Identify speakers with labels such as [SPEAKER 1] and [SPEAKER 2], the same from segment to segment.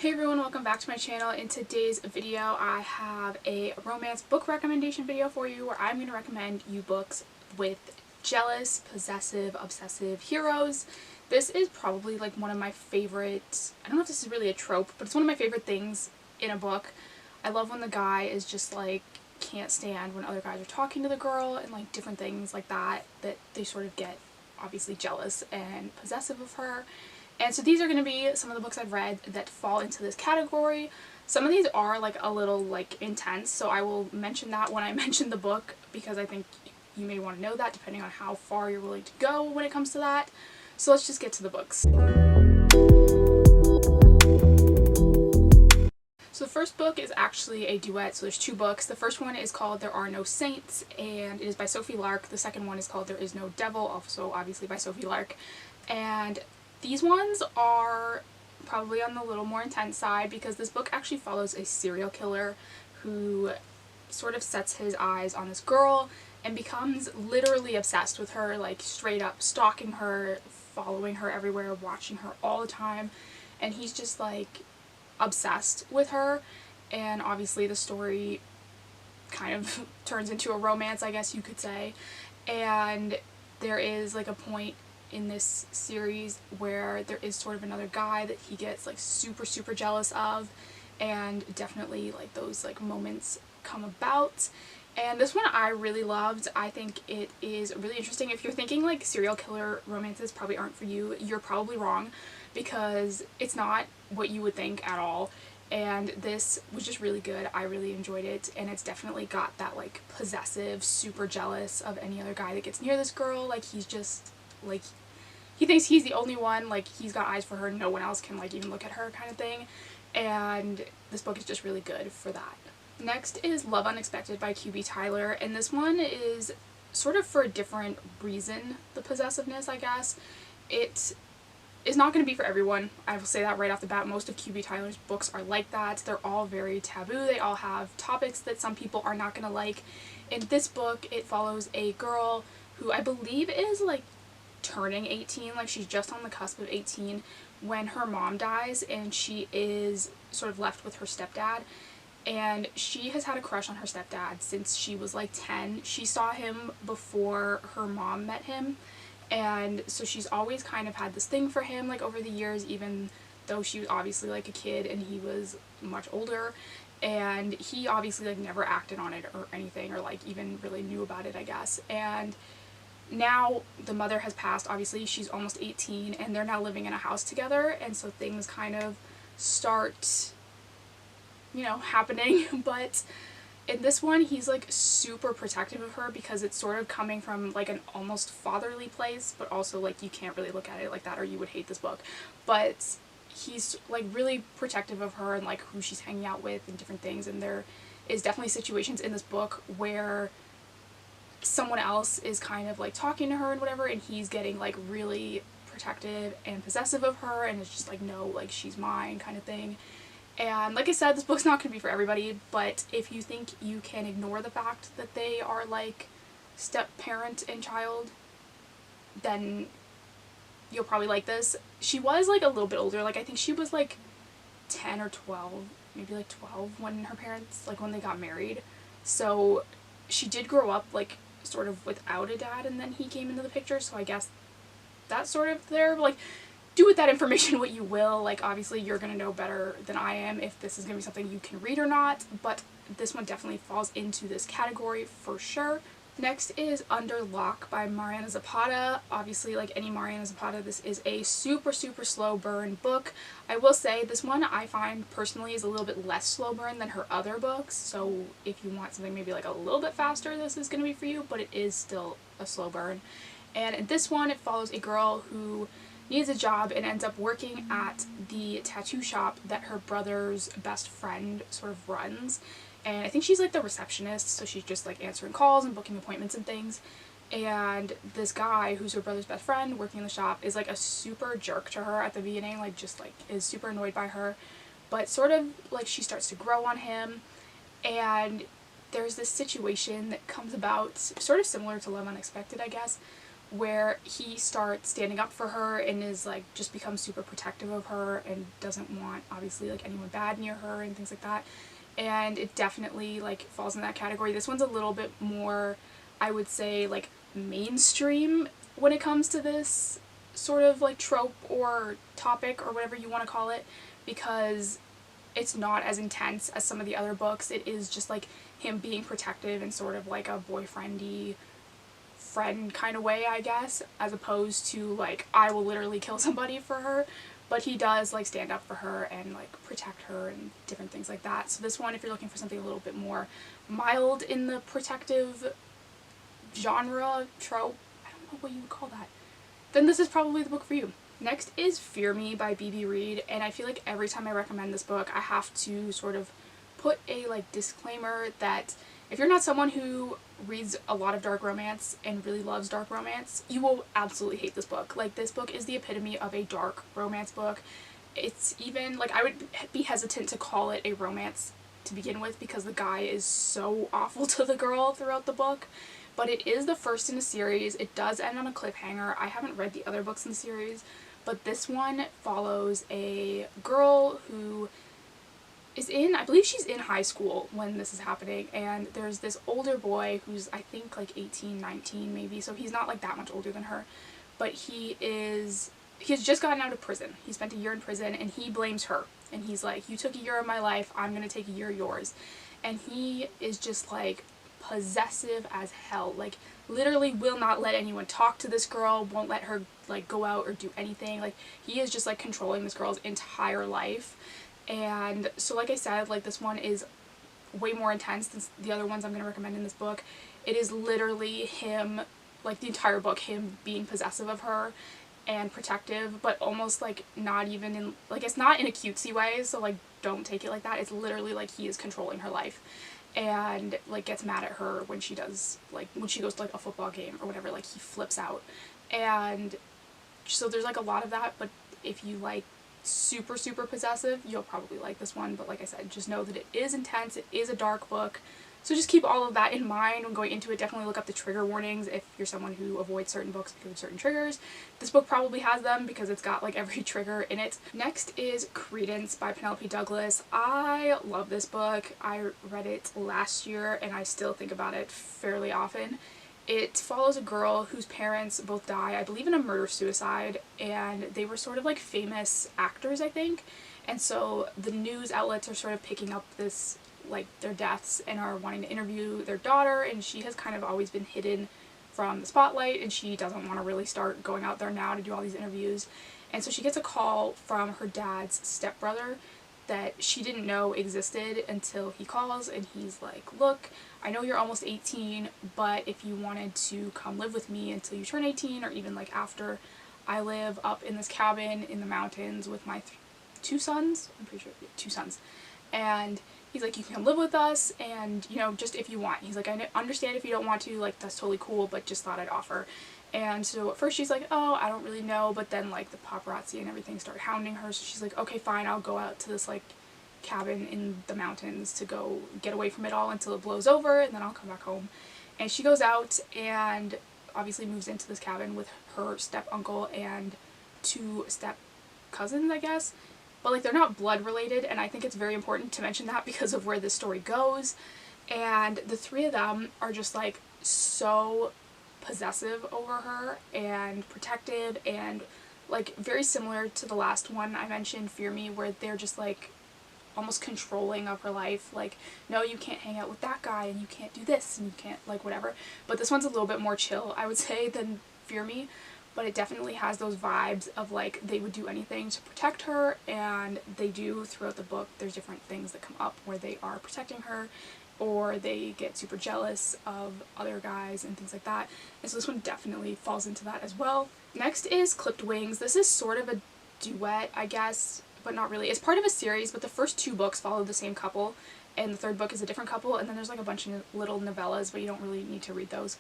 [SPEAKER 1] Hey everyone, welcome back to my channel. In today's video, I have a romance book recommendation video for you where I'm going to recommend you books with jealous, possessive, obsessive heroes. This is probably like one of my favorite, I don't know if this is really a trope, but it's one of my favorite things in a book. I love when the guy is just like, can't stand when other guys are talking to the girl and like different things like that they sort of get obviously jealous and possessive of her. And so these are going to be some of the books I've read that fall into this category. Some of these are like a little like intense, so I will mention that when I mention the book because I think you may want to know that depending on how far you're willing to go when it comes to that. So let's just get to the books. So the first book is actually a duet, so there's two books. The first one is called There Are No Saints, and it is by Sophie Lark. The second one is called There Is No Devil, also obviously by Sophie Lark. And these ones are probably on the little more intense side because this book actually follows a serial killer who sort of sets his eyes on this girl and becomes literally obsessed with her, like straight up stalking her, following her everywhere, watching her all the time, and he's just like obsessed with her. And obviously the story kind of turns into a romance, I guess you could say, and there is like a point in this series where there is sort of another guy that he gets like super jealous of, and definitely like those like moments come about. And this one I really loved. I think it is really interesting. If you're thinking like serial killer romances probably aren't for you, you're probably wrong because it's not what you would think at all. And this was just really good. I really enjoyed it, and it's definitely got that like possessive, super jealous of any other guy that gets near this girl. Like he's just like, he thinks he's the only one, like he's got eyes for her, no one else can like even look at her kind of thing. And this book is just really good for that. Next is Love Unexpected by QB Tyler, and this one is sort of for a different reason, the possessiveness, I guess. It is not going to be for everyone. I will say that right off the bat. Most of QB Tyler's books are like that. They're all very taboo. They all have topics that some people are not going to like. In this book, it follows a girl who I believe is like turning 18, like she's just on the cusp of 18 when her mom dies, and she is sort of left with her stepdad. And she has had a crush on her stepdad since she was like 10. She saw him before her mom met him, and so she's always kind of had this thing for him like over the years, even though she was obviously like a kid and he was much older. And he obviously like never acted on it or anything, or like even really knew about it, I guess. And now the mother has passed, obviously she's almost 18, and they're now living in a house together, and so things kind of start, you know, happening. But in this one he's like super protective of her because it's sort of coming from like an almost fatherly place, but also like you can't really look at it like that or you would hate this book. But he's like really protective of her and like who she's hanging out with and different things, and there is definitely situations in this book where someone else is kind of like talking to her and whatever, and he's getting like really protective and possessive of her, and it's just like, no, like she's mine kind of thing. And like I said, this book's not going to be for everybody, but if you think you can ignore the fact that they are like step parent and child, then you'll probably like this. She was like a little bit older, like I think she was like 10 or 12, maybe like 12 when her parents, like when they got married. So she did grow up like sort of without a dad, and then he came into the picture, so I guess that's sort of there. Like, do with that information what you will. Like, obviously you're gonna know better than I am if this is gonna be something you can read or not, but this one definitely falls into this category for sure. Next is Under Lock by Mariana Zapata. Obviously, like any Mariana Zapata, this is a super slow burn book. I will say this one I find personally is a little bit less slow burn than her other books, so if you want something maybe like a little bit faster, this is going to be for you, but it is still a slow burn. And in this one, it follows a girl who needs a job and ends up working at the tattoo shop that her brother's best friend sort of runs. And I think she's like the receptionist, so she's just like answering calls and booking appointments and things. And this guy who's her brother's best friend working in the shop is like a super jerk to her at the beginning, like just like is super annoyed by her, but sort of like she starts to grow on him. And there's this situation that comes about sort of similar to Love Unexpected, I guess, where he starts standing up for her and is like just becomes super protective of her and doesn't want obviously like anyone bad near her and things like that. And it definitely like falls in that category. This one's a little bit more, I would say, like mainstream when it comes to this sort of like trope or topic or whatever you want to call it, because it's not as intense as some of the other books. It is just like him being protective and sort of like a boyfriendy friend kind of way, I guess, as opposed to like I will literally kill somebody for her. But he does like stand up for her and like protect her and different things like that. So this one, if you're looking for something a little bit more mild in the protective genre trope, I don't know what you would call that, then this is probably the book for you. Next is Fear Me by B.B. Reed, and I feel like every time I recommend this book I have to sort of put a like disclaimer that if you're not someone who reads a lot of dark romance and really loves dark romance, you will absolutely hate this book. Like, this book is the epitome of a dark romance book. It's even, like, I would be hesitant to call it a romance to begin with because the guy is so awful to the girl throughout the book. But it is the first in a series. It does end on a cliffhanger. I haven't read the other books in the series, but this one follows a girl who is in, I believe she's in high school when this is happening, and there's this older boy who's I think like 18, 19 maybe, so he's not like that much older than her, but he has just gotten out of prison. He spent a year in prison and he blames her, and he's like, you took a year of my life, I'm gonna take a year of yours. And he is just like possessive as hell, like literally will not let anyone talk to this girl, won't let her like go out or do anything. Like, he is just like controlling this girl's entire life. And so like I said, like, this one is way more intense than the other ones I'm going to recommend in this book. It is literally him, like the entire book, him being possessive of her and protective, but almost like not even in, like, it's not in a cutesy way, so like don't take it like that. It's literally like he is controlling her life and like gets mad at her when she does, like when she goes to like a football game or whatever, like he flips out. And so there's like a lot of that, but if you like super possessive, you'll probably like this one. But like I said, just know that it is intense, it is a dark book, so just keep all of that in mind when going into it. Definitely look up the trigger warnings if you're someone who avoids certain books because of certain triggers. This book probably has them because it's got like every trigger in it. Next is Credence by Penelope Douglas. I love this book. I read it last year and I still think about it fairly often. It follows a girl whose parents both die, I believe in a murder-suicide, and they were sort of like famous actors, I think. And so the news outlets are sort of picking up this, like, their deaths and are wanting to interview their daughter, and she has kind of always been hidden from the spotlight, and she doesn't want to really start going out there now to do all these interviews. And so she gets a call from her dad's stepbrother that she didn't know existed until he calls, and he's like, look, I know you're almost 18, but if you wanted to come live with me until you turn 18, or even like after, I live up in this cabin in the mountains with my two sons, I'm pretty sure, 2 sons, and he's like, you can come live with us, and, you know, just if you want. He's like, I understand if you don't want to, like, that's totally cool, but just thought I'd offer. And so at first she's like, oh, I don't really know, but then, like, the paparazzi and everything start hounding her, so she's like, okay, fine, I'll go out to this, like, cabin in the mountains to go get away from it all until it blows over, and then I'll come back home. And she goes out and obviously moves into this cabin with her step-uncle and 2 step-cousins, I guess. But, like, they're not blood related, and I think it's very important to mention that because of where this story goes. And the 3 of them are just, like, so possessive over her and protective and, like, very similar to the last one I mentioned, Fear Me, where they're just, like, almost controlling of her life. Like, no, you can't hang out with that guy, and you can't do this, and you can't, like, whatever. But this one's a little bit more chill, I would say, than Fear Me. But it definitely has those vibes of, like, they would do anything to protect her, and they do throughout the book. There's different things that come up where they are protecting her, or they get super jealous of other guys and things like that. And so this one definitely falls into that as well. Next is Clipped Wings. This is sort of a duet, I guess, but not really. It's part of a series, but the first 2 books follow the same couple, and the 3rd book is a different couple, and then there's, like, a bunch of little novellas, but you don't really need to read those.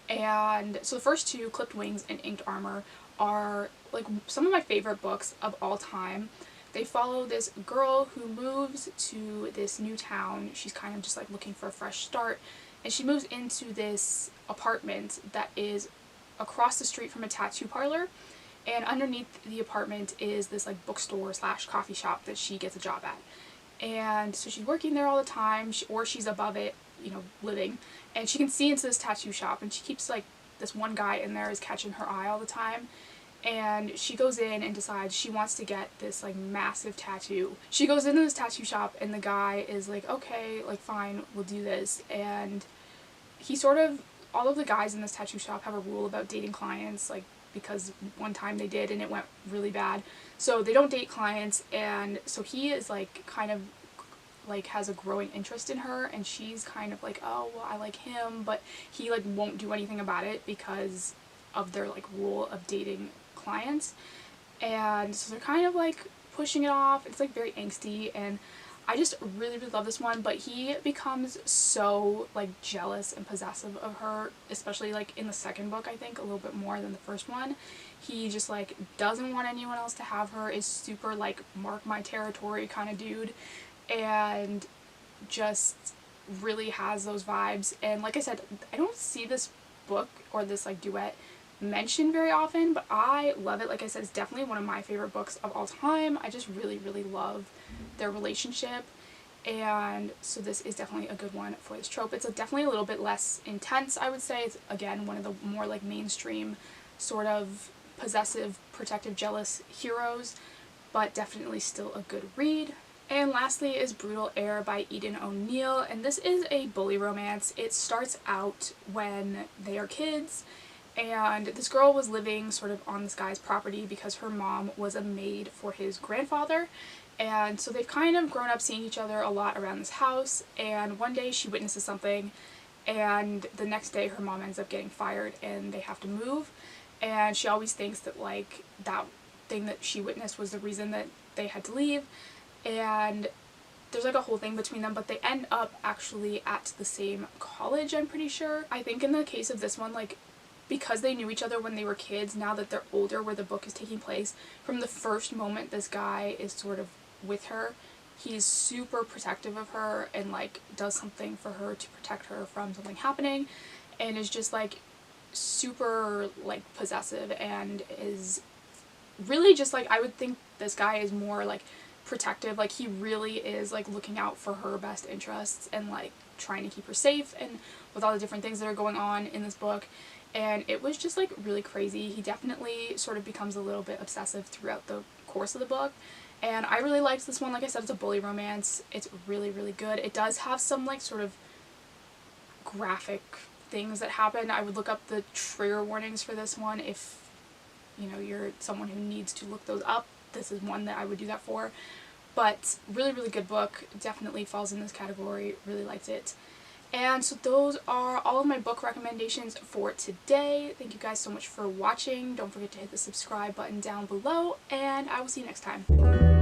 [SPEAKER 1] And so the first 2, Clipped Wings and Inked Armor, are, like, some of my favorite books of all time. They follow this girl who moves to this new town. She's kind of just, like, looking for a fresh start, and she moves into this apartment that is across the street from a tattoo parlor, and underneath the apartment is this like bookstore slash coffee shop that she gets a job at. And so she's working there all the time, or she's above it, you know, living, and she can see into this tattoo shop, and she keeps like, this one guy in there is catching her eye all the time. And she goes in and decides she wants to get this like massive tattoo. She goes into this tattoo shop and the guy is like, okay, like fine, we'll do this. And he sort of, all of the guys in this tattoo shop have a rule about dating clients, like because one time they did and it went really bad. So they don't date clients, and so he is like kind of like has a growing interest in her, and she's kind of like, oh well, I like him, but he like won't do anything about it because of their like rule of dating clients. And so they're kind of like pushing it off. It's like very angsty, and I just really love this one. But he becomes so like jealous and possessive of her, especially like in the second book, I think a little bit more than the first one. He just like doesn't want anyone else to have her, is super like mark my territory kind of dude, and just really has those vibes. And like I said, I don't see this book or this like duet mentioned very often, but I love it. Like I said, it's definitely one of my favorite books of all time. I just really love their relationship, and so this is definitely a good one for this trope. It's definitely a little bit less intense, I would say. It's again one of the more like mainstream sort of possessive, protective, jealous heroes, but definitely still a good read. And lastly is Brutal Heir by Eden O'Neill, and this is a bully romance. It starts out when they are kids, and this girl was living sort of on this guy's property because her mom was a maid for his grandfather, and so they've kind of grown up seeing each other a lot around this house. And one day she witnesses something, and the next day her mom ends up getting fired and they have to move, and she always thinks that like that thing that she witnessed was the reason that they had to leave. And there's like a whole thing between them, but they end up actually at the same college, I'm pretty sure. I think in the case of this one, like because they knew each other when they were kids, now that they're older, where the book is taking place, from the first moment this guy is sort of with her, he's super protective of her and like does something for her to protect her from something happening, and is just like super like possessive, and is really just like, I would think this guy is more like protective. Like he really is like looking out for her best interests and like trying to keep her safe, and with all the different things that are going on in this book. And it was just like really crazy. He definitely sort of becomes a little bit obsessive throughout the course of the book, and I really liked this one. Like I said, it's a bully romance. It's really good. It does have some like sort of graphic things that happen. I would look up the trigger warnings for this one if you know you're someone who needs to look those up. This is one that I would do that for. But really good book. Definitely falls in this category. Really liked it. And so those are all of my book recommendations for today. Thank you guys so much for watching. Don't forget to hit the subscribe button down below, and I will see you next time.